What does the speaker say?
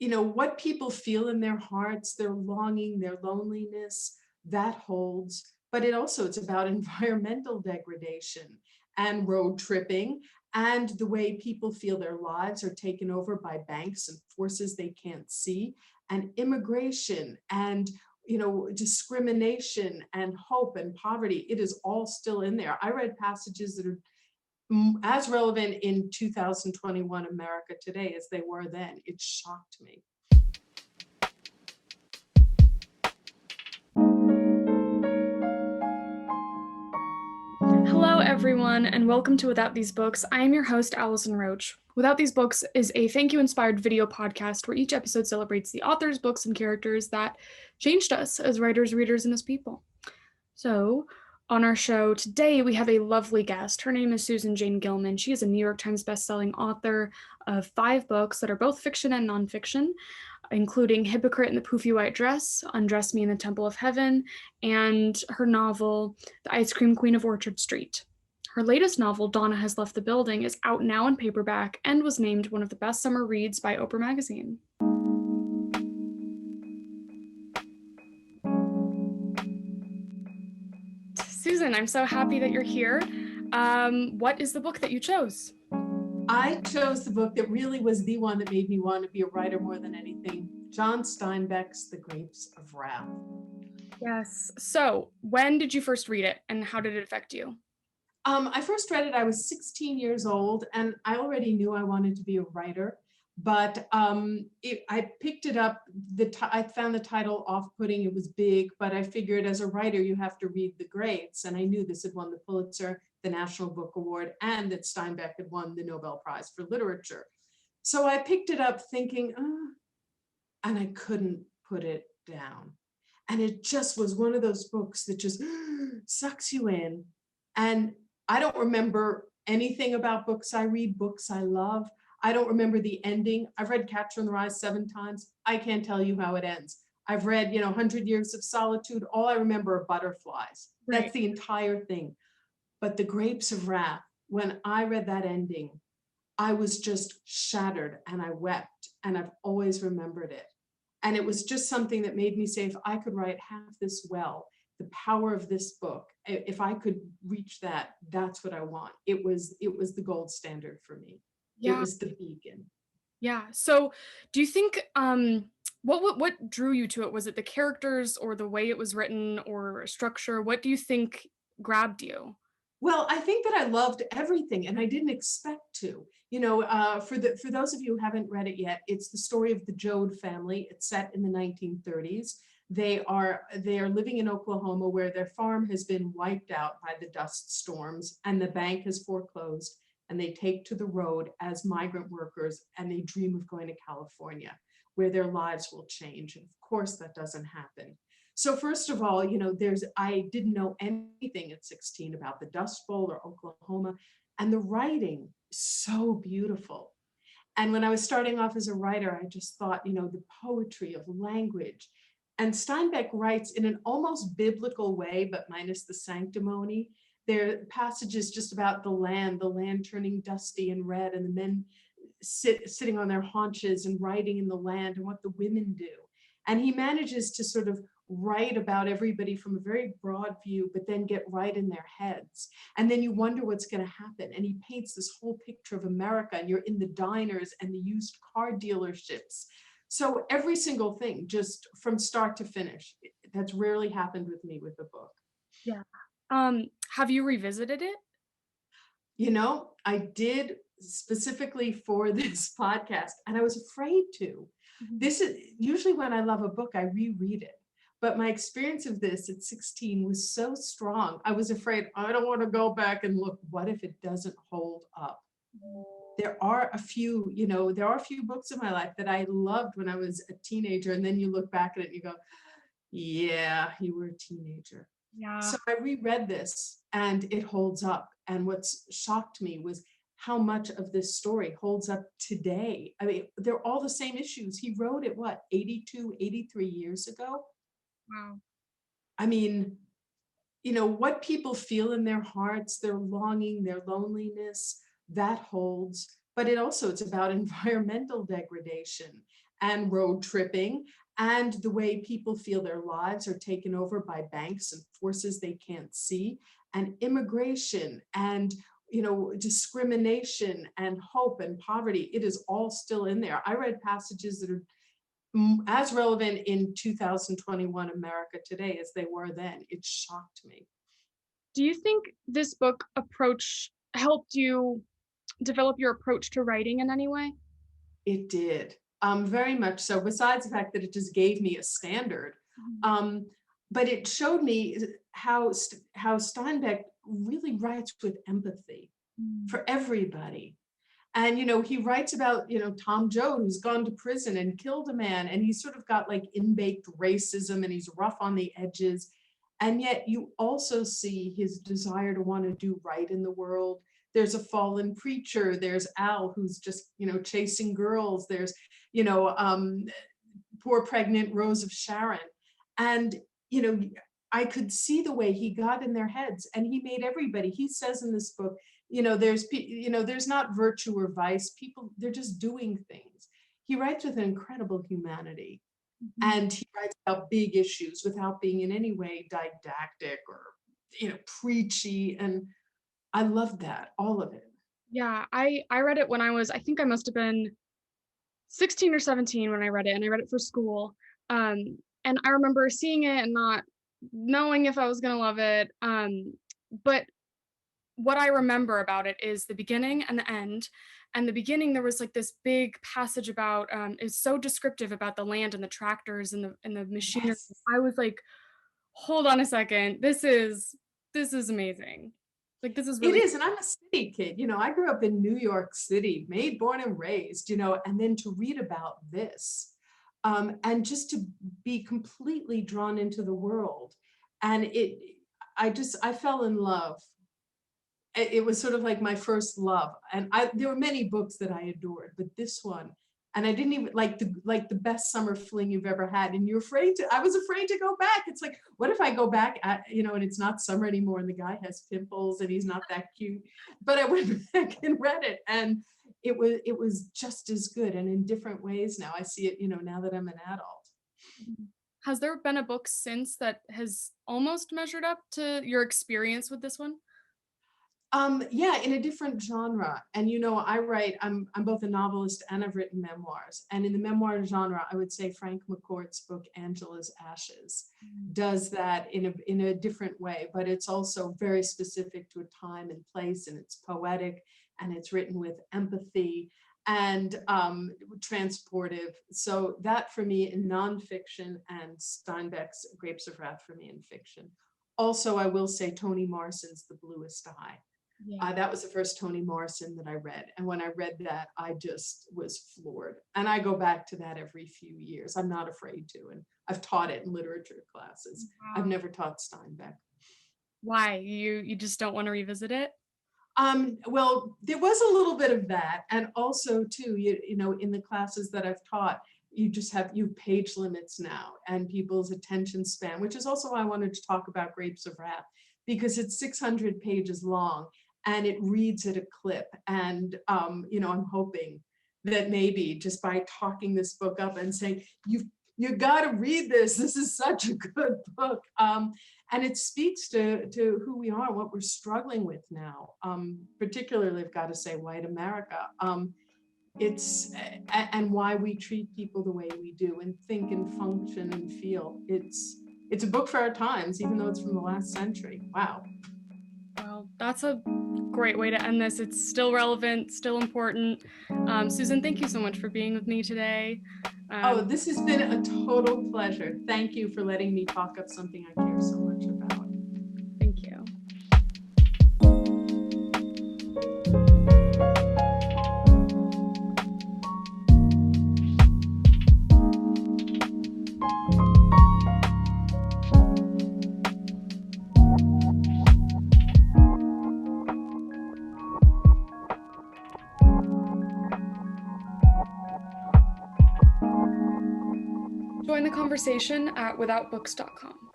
what people feel in their hearts, their longing, their loneliness, that holds. But it's about environmental degradation and road tripping and the way people feel their lives are taken over by banks and forces they can't see, and immigration and discrimination and hope and poverty. It is all still in there. I read passages that are as relevant in 2021 America today as they were then. It shocked me. Hello, everyone, and welcome to Without These Books. I am your host, Allison Roach. Without These Books is a thank you inspired video podcast where each episode celebrates the authors, books, and characters that changed us as writers, readers, and as people. So, on our show today, we have a lovely guest. Her name is Susan Jane Gilman. She is a New York Times bestselling author of 5 books that are both fiction and nonfiction, including Hypocrite and the Pouffy White Dress, Undress Me in the Temple of Heaven, and her novel, The Ice Cream Queen of Orchard Street. Her latest novel, Donna Has Left the Building, is out now in paperback and was named one of the best summer reads by Oprah magazine. Susan, I'm so happy that you're here. What is the book that you chose? I chose the book that really was the one that made me want to be a writer more than anything. John Steinbeck's The Grapes of Wrath. Yes. So, when did you first read it, and how did it affect you? I first read it, I was 16 years old, and I already knew I wanted to be a writer. But I picked it up, I found the title off-putting, it was big, but I figured as a writer, you have to read the greats. And I knew this had won the Pulitzer, the National Book Award, and that Steinbeck had won the Nobel Prize for Literature. So I picked it up thinking, and I couldn't put it down. And it just was one of those books that just sucks you in. And I don't remember anything about books I read, books I love. I don't remember the ending. I've read Catcher in the Rye 7 times. I can't tell you how it ends. I've read, 100 Years of Solitude. All I remember are butterflies. Right. That's the entire thing. But The Grapes of Wrath, when I read that ending, I was just shattered and I wept, and I've always remembered it. And it was just something that made me say, if I could write half this well, the power of this book, if I could reach that, that's what I want. It was the gold standard for me. Yeah. It was the beacon. Yeah. So, do you think what drew you to it? Was it the characters or the way it was written or structure? What do you think grabbed you? Well, I think that I loved everything, and I didn't expect to. For those of you who haven't read it yet, it's the story of the Joad family. It's set in the 1930s. They are living in Oklahoma, where their farm has been wiped out by the dust storms, and the bank has foreclosed. And they take to the road as migrant workers, and they dream of going to California, where their lives will change. And of course, that doesn't happen. So first of all, I didn't know anything at 16 about the Dust Bowl or Oklahoma, and the writing so beautiful. And when I was starting off as a writer, I just thought, the poetry of language. And Steinbeck writes in an almost biblical way, but minus the sanctimony. There are passages just about the land turning dusty and red, and the men sitting on their haunches and writing in the land, and what the women do. And he manages to sort of write about everybody from a very broad view, but then get right in their heads. And then you wonder what's going to happen. And he paints this whole picture of America, and you're in the diners and the used car dealerships. So every single thing, just from start to finish, that's rarely happened with me with a book. Yeah. Have you revisited it? I did specifically for this podcast, and I was afraid to. This is usually when I love a book, I reread it. But my experience of this at 16 was so strong. I was afraid, I don't want to go back and look, what if it doesn't hold up? There are a few books in my life that I loved when I was a teenager. And then you look back at it and you go, yeah, you were a teenager. Yeah. So I reread this and it holds up. And what's shocked me was how much of this story holds up today. I mean, they're all the same issues. He wrote it, 82, 83 years ago? Wow. I mean, what people feel in their hearts, their longing, their loneliness, that holds. But it's about environmental degradation and road tripping, and the way people feel their lives are taken over by banks and forces they can't see, and immigration, and discrimination and hope and poverty. It is all still in there. I read passages that are as relevant in 2021 America today as they were then. It shocked me. Do you think this book approach helped you develop your approach to writing in any way? It did, very much so, besides the fact that it just gave me a standard. Um, but it showed me how Steinbeck really writes with empathy for everybody. And he writes about Tom Joad, who's gone to prison and killed a man, and he's sort of got like in-baked racism, and he's rough on the edges. And yet you also see his desire to want to do right in the world. There's a fallen preacher. There's Al, who's just chasing girls. There's poor pregnant Rose of Sharon. And I could see the way he got in their heads, and he made everybody. He says in this book, there's not virtue or vice. People, they're just doing things. He writes with an incredible humanity, and he writes about big issues without being in any way didactic or preachy. And I loved that, all of it. Yeah, I read it when I think I must have been 16 or 17 when I read it, and I read it for school. And I remember seeing it and not knowing if I was gonna love it. But what I remember about it is the beginning and the end. And the beginning, there was like this big passage about is so descriptive about the land and the tractors and the machinery. Yes. I was like, hold on a second, this is amazing. Like, this is really It is, and I'm a city kid. I grew up in New York City, born and raised, and then to read about this, and just to be completely drawn into the world. And I fell in love. It was sort of like my first love. And there were many books that I adored, but this one, and I didn't even like the best summer fling you've ever had. And I was afraid to go back. It's like, what if I go back and it's not summer anymore and the guy has pimples and he's not that cute. But I went back and read it, and it was just as good, and in different ways now. I see it, now that I'm an adult. Has there been a book since that has almost measured up to your experience with this one? Yeah, in a different genre. And I'm both a novelist and I've written memoirs. And in the memoir genre, I would say Frank McCourt's book Angela's Ashes does that in a different way, but it's also very specific to a time and place, and it's poetic, and it's written with empathy and transportive. So that for me in nonfiction, and Steinbeck's Grapes of Wrath for me in fiction. Also, I will say Toni Morrison's The Bluest Eye. Yeah. That was the first Toni Morrison that I read. And when I read that, I just was floored. And I go back to that every few years. I'm not afraid to. And I've taught it in literature classes. Wow. I've never taught Steinbeck. Why? You just don't want to revisit it? Well, there was a little bit of that. And also too, in the classes that I've taught, you have page limits now and people's attention span, which is also why I wanted to talk about Grapes of Wrath, because it's 600 pages long. And it reads at a clip. And, I'm hoping that maybe just by talking this book up and saying, you got to read this. This is such a good book. And it speaks to who we are, what we're struggling with now. Particularly, I've got to say, white America. And why we treat people the way we do, and think and function and feel. It's a book for our times, even though it's from the last century. Wow. Well, that's a great way to end this. It's still relevant, still important. Susan, thank you so much for being with me today. This has been a total pleasure. Thank you for letting me talk up something I care so much about. Thank you. Join the conversation at withoutbooks.com.